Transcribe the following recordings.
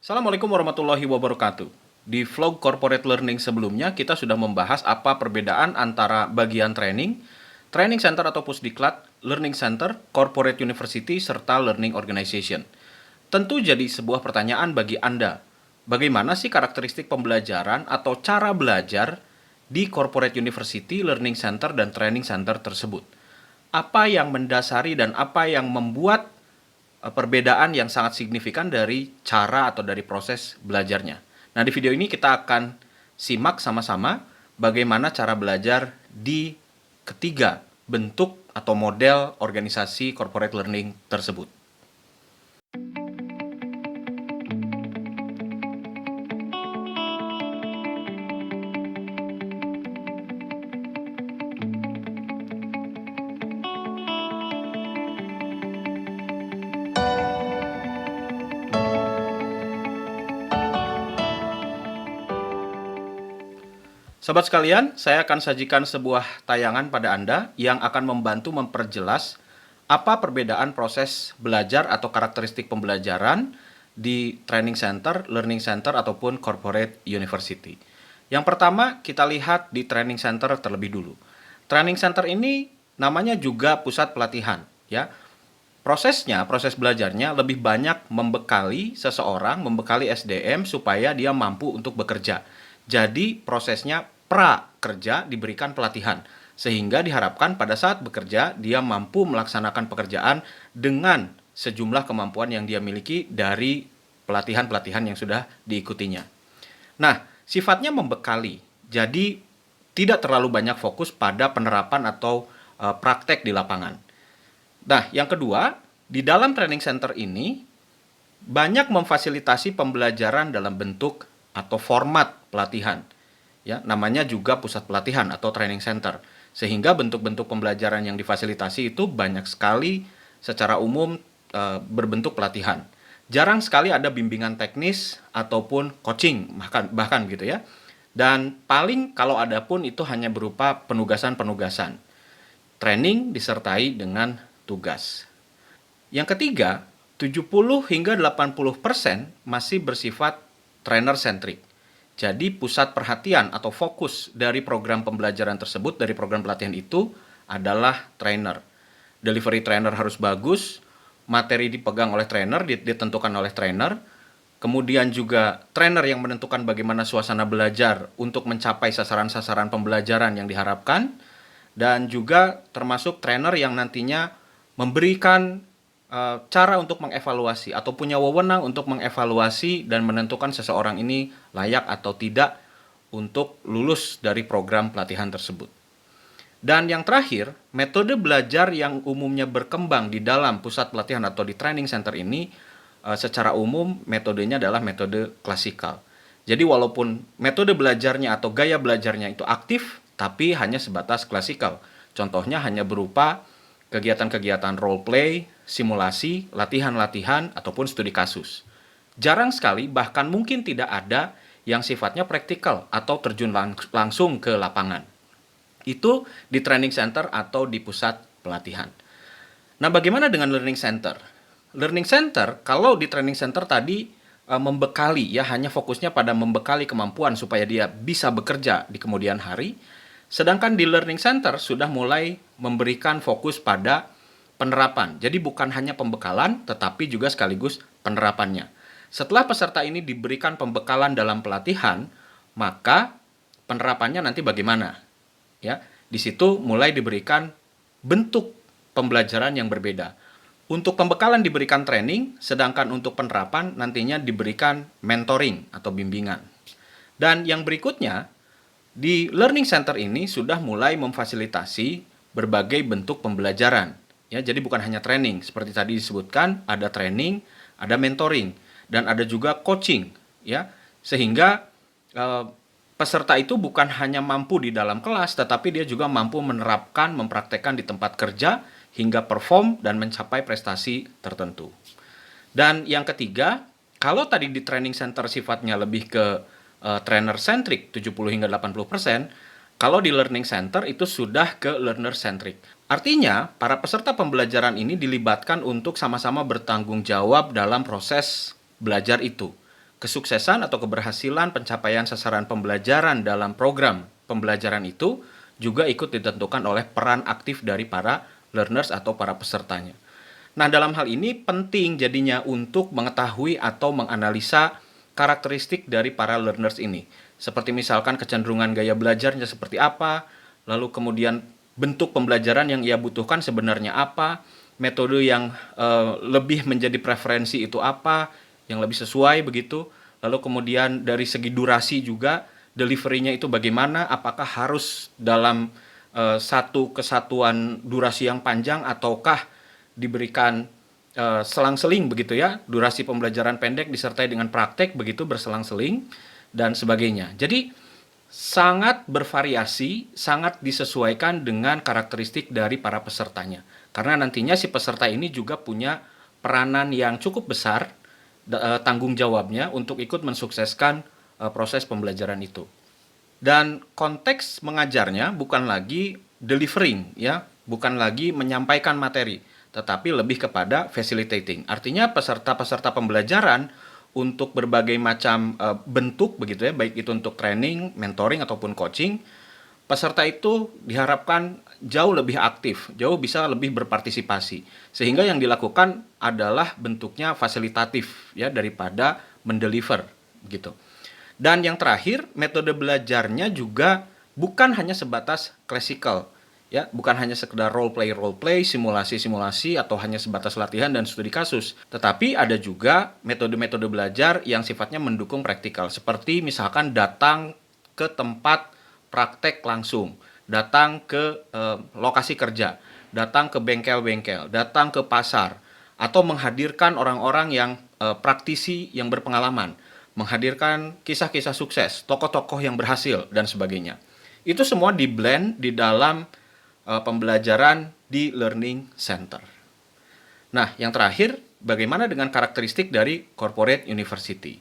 Assalamualaikum warahmatullahi wabarakatuh. Di vlog corporate learning sebelumnya, kita sudah membahas apa perbedaan antara bagian training, training center atau pusdiklat, learning center, corporate university, serta learning organization. Tentu jadi sebuah pertanyaan bagi Anda, bagaimana sih karakteristik pembelajaran atau cara belajar di corporate university, learning center, dan training center tersebut? Apa yang mendasari dan apa yang membuat perbedaan yang sangat signifikan dari cara atau dari proses belajarnya. Nah, di video ini kita akan simak sama-sama bagaimana cara belajar di ketiga bentuk atau model organisasi corporate learning tersebut. Sobat sekalian, saya akan sajikan sebuah tayangan pada Anda yang akan membantu memperjelas apa perbedaan proses belajar atau karakteristik pembelajaran di training center, learning center, ataupun corporate university. Yang pertama, kita lihat di training center terlebih dulu. Training center ini namanya juga pusat pelatihan, ya. Prosesnya, proses belajarnya lebih banyak membekali seseorang, membekali SDM supaya dia mampu untuk bekerja. Jadi prosesnya pra-kerja diberikan pelatihan, sehingga diharapkan pada saat bekerja dia mampu melaksanakan pekerjaan dengan sejumlah kemampuan yang dia miliki dari pelatihan-pelatihan yang sudah diikutinya. Nah, sifatnya membekali, jadi tidak terlalu banyak fokus pada penerapan atau praktek di lapangan. Nah, yang kedua, di dalam training center ini banyak memfasilitasi pembelajaran dalam bentuk atau format pelatihan. Ya, namanya juga pusat pelatihan atau training center. Sehingga bentuk-bentuk pembelajaran yang difasilitasi itu banyak sekali secara umum berbentuk pelatihan. Jarang sekali ada bimbingan teknis ataupun coaching bahkan gitu ya. Dan paling kalau ada pun itu hanya berupa penugasan-penugasan. Training disertai dengan tugas. Yang ketiga, 70 hingga 80% masih bersifat trainer centric. Jadi pusat perhatian atau fokus dari program pembelajaran tersebut, dari program pelatihan itu adalah trainer. Delivery trainer harus bagus, materi dipegang oleh trainer, ditentukan oleh trainer. Kemudian juga trainer yang menentukan bagaimana suasana belajar untuk mencapai sasaran-sasaran pembelajaran yang diharapkan. Dan juga termasuk trainer yang nantinya memberikan cara untuk mengevaluasi atau punya wewenang untuk mengevaluasi dan menentukan seseorang ini layak atau tidak untuk lulus dari program pelatihan tersebut. Dan yang terakhir, metode belajar yang umumnya berkembang di dalam pusat pelatihan atau di training center ini secara umum metodenya adalah metode klasikal. Jadi walaupun metode belajarnya atau gaya belajarnya itu aktif, tapi hanya sebatas klasikal. Contohnya hanya berupa kegiatan-kegiatan role play, simulasi, latihan-latihan, ataupun studi kasus. Jarang sekali, bahkan mungkin tidak ada yang sifatnya praktikal atau terjun langsung ke lapangan. Itu di training center atau di pusat pelatihan. Nah, bagaimana dengan learning center? Learning center, kalau di training center tadi membekali, ya hanya fokusnya pada membekali kemampuan supaya dia bisa bekerja di kemudian hari. Sedangkan di learning center sudah mulai memberikan fokus pada penerapan. Jadi bukan hanya pembekalan, tetapi juga sekaligus penerapannya. Setelah peserta ini diberikan pembekalan dalam pelatihan, maka penerapannya nanti bagaimana? Ya, di situ mulai diberikan bentuk pembelajaran yang berbeda. Untuk pembekalan diberikan training, sedangkan untuk penerapan nantinya diberikan mentoring atau bimbingan. Dan yang berikutnya, di learning center ini sudah mulai memfasilitasi berbagai bentuk pembelajaran. Ya, jadi bukan hanya training, seperti tadi disebutkan, ada training, ada mentoring, dan ada juga coaching, ya. Sehingga peserta itu bukan hanya mampu di dalam kelas, tetapi dia juga mampu menerapkan, mempraktekkan di tempat kerja hingga perform dan mencapai prestasi tertentu. Dan yang ketiga, kalau tadi di training center sifatnya lebih ke trainer centric 70 hingga 80%, kalau di learning center itu sudah ke learner centric. Artinya, para peserta pembelajaran ini dilibatkan untuk sama-sama bertanggung jawab dalam proses belajar itu. Kesuksesan atau keberhasilan pencapaian sasaran pembelajaran dalam program pembelajaran itu juga ikut ditentukan oleh peran aktif dari para learners atau para pesertanya. Nah, dalam hal ini penting jadinya untuk mengetahui atau menganalisa karakteristik dari para learners ini. Seperti misalkan kecenderungan gaya belajarnya seperti apa, lalu kemudian bentuk pembelajaran yang ia butuhkan sebenarnya apa, metode yang lebih menjadi preferensi itu apa, yang lebih sesuai begitu. Lalu kemudian dari segi durasi juga, delivery-nya itu bagaimana, apakah harus dalam satu kesatuan durasi yang panjang ataukah diberikan selang-seling begitu ya, durasi pembelajaran pendek disertai dengan praktek begitu berselang-seling dan sebagainya. Jadi sangat bervariasi, sangat disesuaikan dengan karakteristik dari para pesertanya. Karena nantinya si peserta ini juga punya peranan yang cukup besar, tanggung jawabnya untuk ikut mensukseskan proses pembelajaran itu. Dan konteks mengajarnya bukan lagi delivering ya, bukan lagi menyampaikan materi, tetapi lebih kepada facilitating. Artinya peserta-peserta pembelajaran untuk berbagai macam bentuk begitu ya, baik itu untuk training, mentoring ataupun coaching, peserta itu diharapkan jauh lebih aktif, jauh bisa lebih berpartisipasi. Sehingga yang dilakukan adalah bentuknya fasilitatif ya daripada mendeliver gitu. Dan yang terakhir, metode belajarnya juga bukan hanya sebatas classical ya, bukan hanya sekedar role play, simulasi atau hanya sebatas latihan dan studi kasus, tetapi ada juga metode-metode belajar yang sifatnya mendukung praktikal, seperti misalkan datang ke tempat praktek langsung, datang ke lokasi kerja, datang ke bengkel-bengkel, datang ke pasar, atau menghadirkan orang-orang yang praktisi yang berpengalaman, menghadirkan kisah-kisah sukses, tokoh-tokoh yang berhasil, dan sebagainya. Itu semua di-blend di dalam pembelajaran di Learning Center. Nah, yang terakhir, bagaimana dengan karakteristik dari corporate university?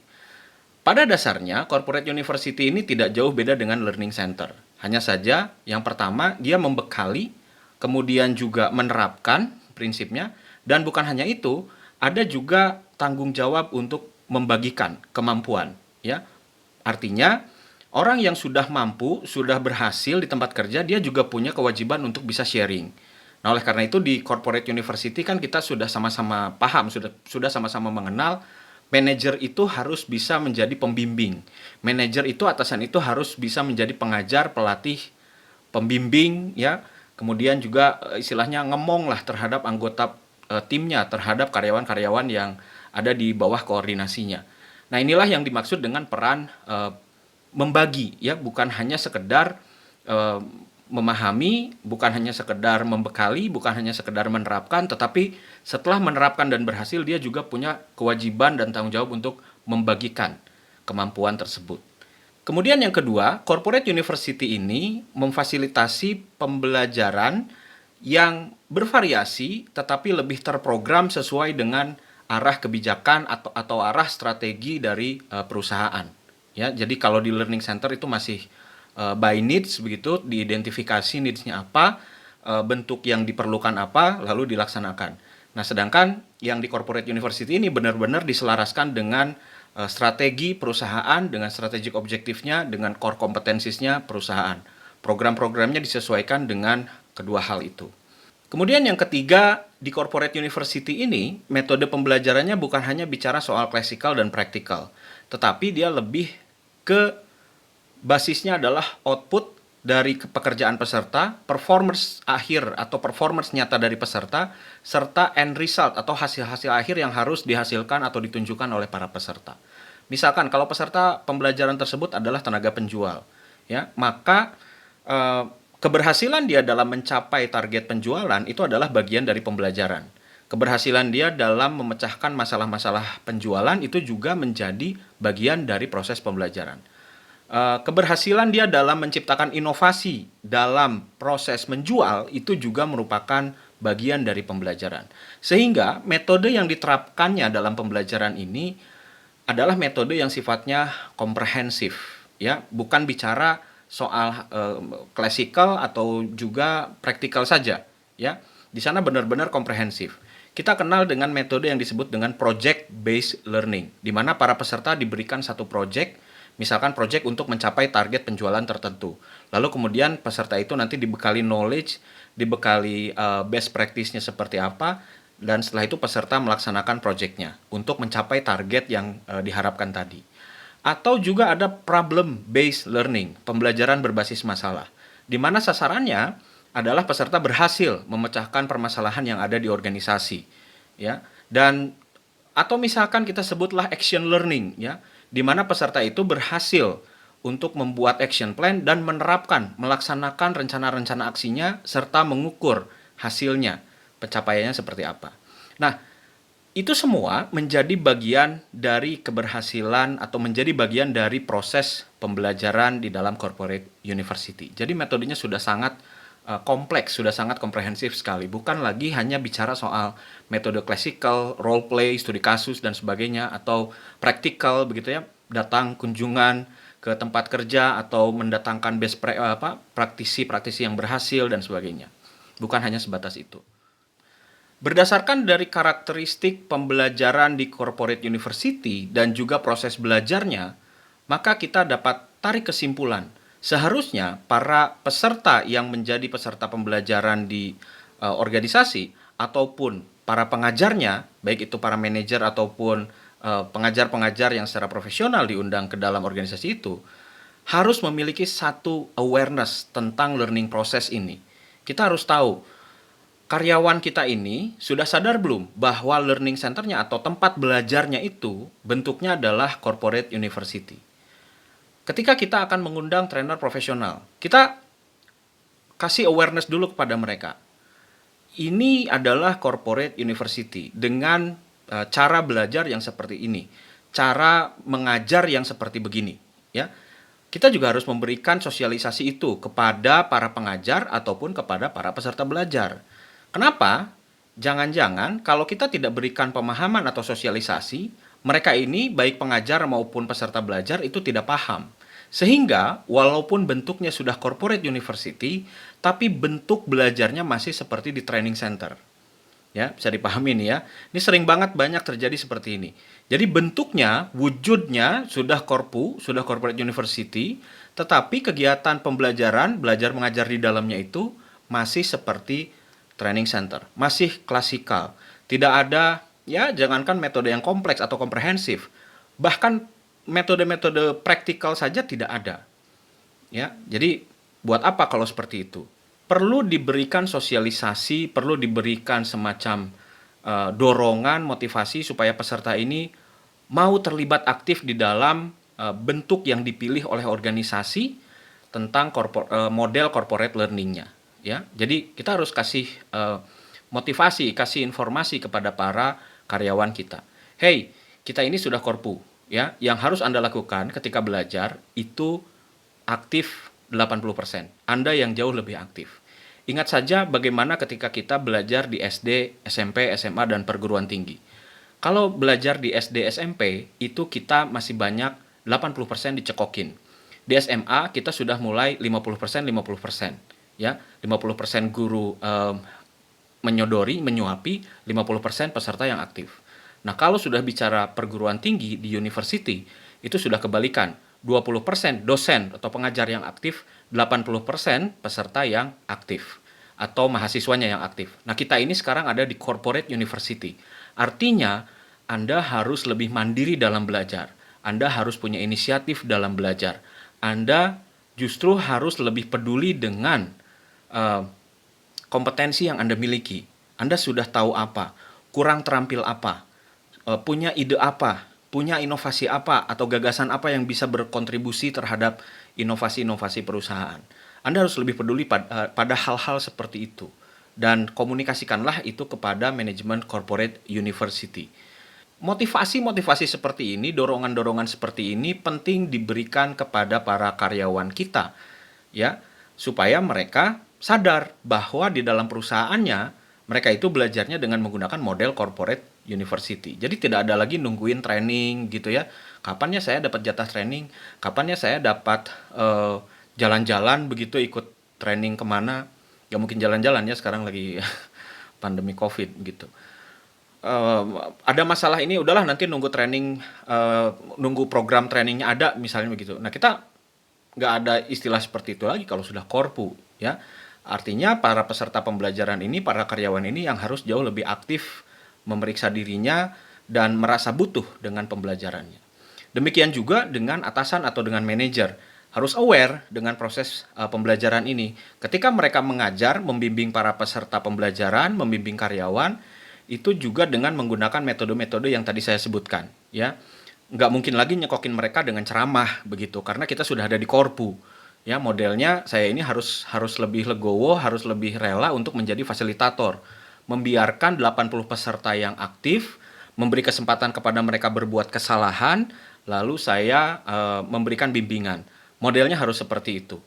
Pada dasarnya, corporate university ini tidak jauh beda dengan Learning Center. Hanya saja, yang pertama, dia membekali, kemudian juga menerapkan prinsipnya, dan bukan hanya itu, ada juga tanggung jawab untuk membagikan kemampuan. Ya, artinya, orang yang sudah mampu, sudah berhasil di tempat kerja, dia juga punya kewajiban untuk bisa sharing. Nah, oleh karena itu di corporate university kan kita sudah sama-sama paham, sudah sama-sama mengenal, manajer itu harus bisa menjadi pembimbing. Manajer itu, atasan itu harus bisa menjadi pengajar, pelatih, pembimbing, ya. Kemudian juga istilahnya ngemong lah terhadap anggota timnya, terhadap karyawan-karyawan yang ada di bawah koordinasinya. Nah, inilah yang dimaksud dengan peran membagi ya, bukan hanya sekedar memahami, bukan hanya sekedar membekali, bukan hanya sekedar menerapkan, tetapi setelah menerapkan dan berhasil dia juga punya kewajiban dan tanggung jawab untuk membagikan kemampuan tersebut. Kemudian yang kedua, corporate university ini memfasilitasi pembelajaran yang bervariasi tetapi lebih terprogram sesuai dengan arah kebijakan atau arah strategi dari perusahaan. Ya, jadi kalau di learning center itu masih by needs begitu, diidentifikasi needs-nya apa, bentuk yang diperlukan apa, lalu dilaksanakan. Nah, sedangkan yang di corporate university ini benar-benar diselaraskan dengan strategi perusahaan, dengan strategic objektifnya, dengan core kompetensisnya perusahaan. Program-programnya disesuaikan dengan kedua hal itu. Kemudian yang ketiga, di corporate university ini, metode pembelajarannya bukan hanya bicara soal classical dan practical, tetapi dia lebih ke basisnya adalah output dari pekerjaan peserta, performance akhir atau performance nyata dari peserta, serta end result atau hasil-hasil akhir yang harus dihasilkan atau ditunjukkan oleh para peserta. Misalkan kalau peserta pembelajaran tersebut adalah tenaga penjual, ya, maka keberhasilan dia dalam mencapai target penjualan itu adalah bagian dari pembelajaran. Keberhasilan dia dalam memecahkan masalah-masalah penjualan itu juga menjadi bagian dari proses pembelajaran. Keberhasilan dia dalam menciptakan inovasi dalam proses menjual itu juga merupakan bagian dari pembelajaran. Sehingga metode yang diterapkannya dalam pembelajaran ini adalah metode yang sifatnya komprehensif, ya, bukan bicara soal klasikal atau juga praktikal saja, ya. Di sana benar-benar komprehensif. kita kenal dengan metode yang disebut dengan project based learning, di mana para peserta diberikan satu project, misalkan project untuk mencapai target penjualan tertentu. Lalu kemudian peserta itu nanti dibekali knowledge, dibekali best practice-nya seperti apa, dan setelah itu peserta melaksanakan project-nya untuk mencapai target yang diharapkan tadi. Atau juga ada problem based learning, pembelajaran berbasis masalah, di mana sasarannya adalah peserta berhasil memecahkan permasalahan yang ada di organisasi, ya. Dan atau misalkan kita sebutlah action learning, ya, di mana peserta itu berhasil untuk membuat action plan dan menerapkan, melaksanakan rencana-rencana aksinya serta mengukur hasilnya, pencapaiannya seperti apa. Nah, itu semua menjadi bagian dari keberhasilan atau menjadi bagian dari proses pembelajaran di dalam corporate university. Jadi metodenya sudah sangat kompleks, sudah sangat komprehensif sekali. Bukan lagi hanya bicara soal metode klasikal, role play, studi kasus dan sebagainya, atau praktikal begitu ya, datang kunjungan ke tempat kerja atau mendatangkan praktisi-praktisi yang berhasil dan sebagainya. Bukan hanya sebatas itu. Berdasarkan dari karakteristik pembelajaran di corporate university dan juga proses belajarnya, maka kita dapat tarik kesimpulan. Seharusnya para peserta yang menjadi peserta pembelajaran di organisasi ataupun para pengajarnya, baik itu para manajer ataupun pengajar-pengajar yang secara profesional diundang ke dalam organisasi itu, harus memiliki satu awareness tentang learning process ini. Kita harus tahu karyawan kita ini sudah sadar belum bahwa learning centernya atau tempat belajarnya itu bentuknya adalah corporate university. Ketika kita akan mengundang trainer profesional, kita kasih awareness dulu kepada mereka. Ini adalah corporate university dengan cara belajar yang seperti ini, cara mengajar yang seperti begini, ya. Kita juga harus memberikan sosialisasi itu kepada para pengajar ataupun kepada para peserta belajar. Kenapa? Jangan-jangan kalau kita tidak berikan pemahaman atau sosialisasi, mereka ini baik pengajar maupun peserta belajar itu tidak paham. Sehingga walaupun bentuknya sudah corporate university, tapi bentuk belajarnya masih seperti di training center. Ya, bisa dipahami nih ya. Ini sering banget banyak terjadi seperti ini. Jadi bentuknya, wujudnya sudah sudah corporate university, tetapi kegiatan pembelajaran, belajar mengajar di dalamnya itu masih seperti training center, masih klasikal. Tidak ada, ya jangankan metode yang kompleks atau komprehensif, bahkan metode-metode praktikal saja tidak ada. Ya, jadi buat apa kalau seperti itu? Perlu diberikan sosialisasi, perlu diberikan semacam dorongan, motivasi supaya peserta ini mau terlibat aktif di dalam bentuk yang dipilih oleh organisasi tentang model corporate learning-nya. Ya, jadi kita harus kasih motivasi, kasih informasi kepada para karyawan kita. Hey, kita ini sudah korpu, ya. Yang harus Anda lakukan ketika belajar itu aktif 80%. Anda yang jauh lebih aktif. Ingat saja bagaimana ketika kita belajar di SD, SMP, SMA, dan perguruan tinggi. Kalau belajar di SD, SMP, itu kita masih banyak 80% dicekokin. Di SMA kita sudah mulai 50%, 50%. Ya, 50% guru menyodori, menyuapi, 50% peserta yang aktif. Nah, kalau sudah bicara perguruan tinggi di university, itu sudah kebalikan. 20% dosen atau pengajar yang aktif, 80% peserta yang aktif atau mahasiswanya yang aktif. Nah, kita ini sekarang ada di corporate university. Artinya, Anda harus lebih mandiri dalam belajar. Anda harus punya inisiatif dalam belajar. Anda justru harus lebih peduli dengan kompetensi yang Anda miliki. Anda sudah tahu apa, kurang terampil apa, punya ide apa, punya inovasi apa atau gagasan apa yang bisa berkontribusi terhadap inovasi-inovasi perusahaan. Anda harus lebih peduli pada hal-hal seperti itu dan komunikasikanlah itu kepada manajemen corporate university. Motivasi-motivasi seperti ini, dorongan-dorongan seperti ini penting diberikan kepada para karyawan kita, ya, supaya mereka sadar bahwa di dalam perusahaannya mereka itu belajarnya dengan menggunakan model corporate university. Jadi tidak ada lagi nungguin training gitu ya. Kapannya saya dapat jatah training? Kapannya saya dapat jalan-jalan begitu, ikut training kemana? Gak mungkin jalan-jalan ya, sekarang lagi pandemi COVID gitu. ada masalah ini, udahlah nanti nunggu training, nunggu program trainingnya ada misalnya begitu. Nah, kita nggak ada istilah seperti itu lagi kalau sudah korpu, ya. Artinya para peserta pembelajaran ini, para karyawan ini yang harus jauh lebih aktif memeriksa dirinya dan merasa butuh dengan pembelajarannya. Demikian juga dengan atasan atau dengan manajer, harus aware dengan proses pembelajaran ini. Ketika mereka mengajar, membimbing para peserta pembelajaran, membimbing karyawan, itu juga dengan menggunakan metode-metode yang tadi saya sebutkan, ya. Nggak mungkin lagi nyekokin mereka dengan ceramah begitu, karena kita sudah ada di korpu. Ya, modelnya saya ini harus lebih legowo, harus lebih rela untuk menjadi fasilitator. Membiarkan 80 peserta yang aktif, memberi kesempatan kepada mereka berbuat kesalahan, lalu saya memberikan bimbingan. Modelnya harus seperti itu.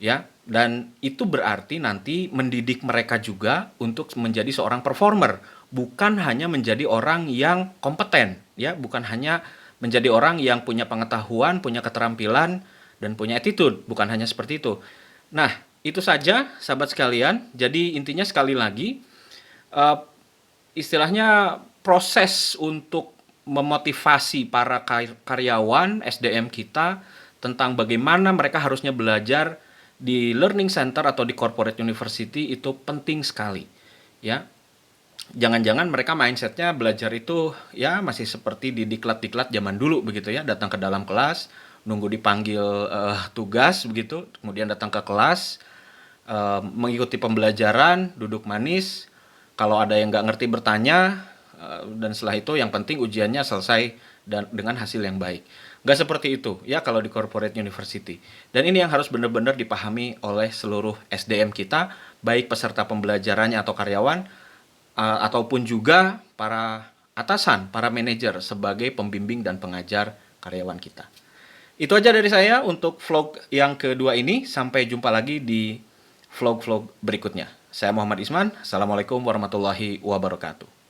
Ya, dan itu berarti nanti mendidik mereka juga untuk menjadi seorang performer, bukan hanya menjadi orang yang kompeten, ya, bukan hanya menjadi orang yang punya pengetahuan, punya keterampilan, dan punya attitude, bukan hanya seperti itu. Nah, itu saja sahabat sekalian. Jadi intinya sekali lagi, eh, istilahnya proses untuk memotivasi para karyawan SDM kita tentang bagaimana mereka harusnya belajar di learning center atau di corporate university itu penting sekali, ya. Jangan-jangan mereka mindsetnya belajar itu ya masih seperti di diklat-diklat zaman dulu begitu ya, datang ke dalam kelas, nunggu dipanggil tugas begitu, kemudian datang ke kelas, mengikuti pembelajaran, duduk manis, kalau ada yang nggak ngerti bertanya, dan setelah itu yang penting ujiannya selesai dan dengan hasil yang baik. Nggak seperti itu ya kalau di corporate university. Dan ini yang harus benar-benar dipahami oleh seluruh SDM kita, baik peserta pembelajarannya atau karyawan, ataupun juga para atasan, para manajer sebagai pembimbing dan pengajar karyawan kita. Itu aja dari saya untuk vlog yang kedua ini. Sampai jumpa lagi di vlog-vlog berikutnya. Saya Muhammad Isman. Assalamualaikum warahmatullahi wabarakatuh.